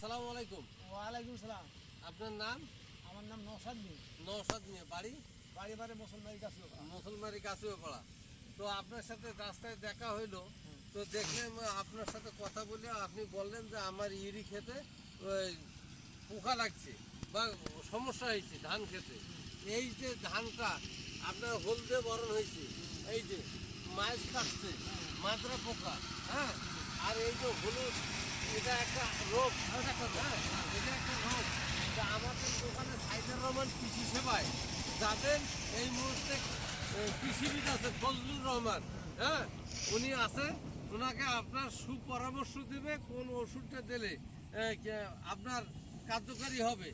আসসালামু আলাইকুম। ওয়ালাইকুম সালাম। আপনার নাম? আমার নাম নওশাদ মিয়া। নওশাদ মিয়া। বাড়ি? বাড়ি বাড়ি মুসলমানের কাছে। মুসলমারি কাছেও পড়া। তো আপনার সাথে রাস্তায় দেখা হইলো, তো দেখলাম আপনার সাথে কথা বলে আপনি বললেন যে আমার ইরি খেতে ওই পোকা লাগছে বা সমস্যা হয়েছে ধান খেতে। এই যে ধানটা আপনার হলদে বরণ হয়েছে, এই যে মাছ কাটছে, মাজরা পোকা, হ্যাঁ, আর এই যে হলুদ, এটা একটা রোগ, হ্যাঁ, এটা একটা রোগ। তা আমাদের দোকানে সাইদুর রহমান কৃষি সেবায় যাবেন, এই মুহূর্তে কৃষিবিদ আছে ফজলুর রহমান, হ্যাঁ, উনি আছে, ওনাকে আপনার সুপরামর্শ দেবে কোন ওষুধটা দিলে আপনার কার্যকারী হবে।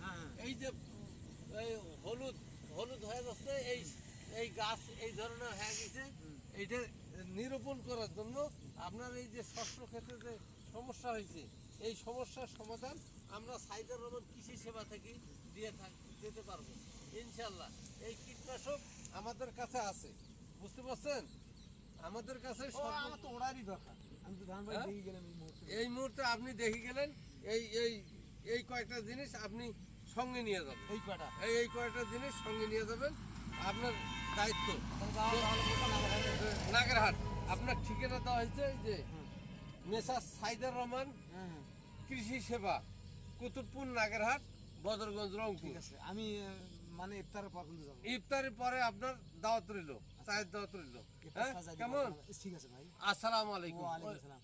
এই যে এই হলুদ হলুদ হয়ে যাচ্ছে, এই এই গাছ এই ধরনের হয়ে গেছে, এইটা নিরূপণ করার জন্য আপনার এই যে শস্য ক্ষেত্রে যে সমস্যা হয়েছে, এই সমস্যার সমাধান আমরা সাইদুর রহমান কৃষি সেবা থেকে দিতে পারবো ইনশাল্লাহ। এই কীটনাশক আমাদের কাছে আছে, বুঝতে পারছেন? আমাদের কাছে আমার তো ওড়ারই দরকার। আমি তো ধান বাড়ি দেখে গেলাম এই মুহূর্তে আপনি দেখে গেলেন, এই এই এই কয়েকটা জিনিস আপনি সঙ্গে নিয়ে যাবেন। এই কটা এই কয়েকটা জিনিস সঙ্গে নিয়ে যাবেন, আপনার দায়িত্ব। নাগেরহাট আপনার ঠিকানা দেওয়া হয়েছে, এই যে মেসার সাইদুর রহমান কৃষি সেবা, কুতুবপুর, নাগেরহাট, বদরগঞ্জ, রংপুর। ঠিক আছে, আমি মানে ইফতারের পর কিন্তু যাবো। ইফতারের পরে আপনার দাওয়াত রইল, চায়ের দাওয়াত রইল। হ্যাঁ, কেমন? ঠিক আছে ভাই। আসসালামু আলাইকুম। ওয়ালাইকুম আসসালাম।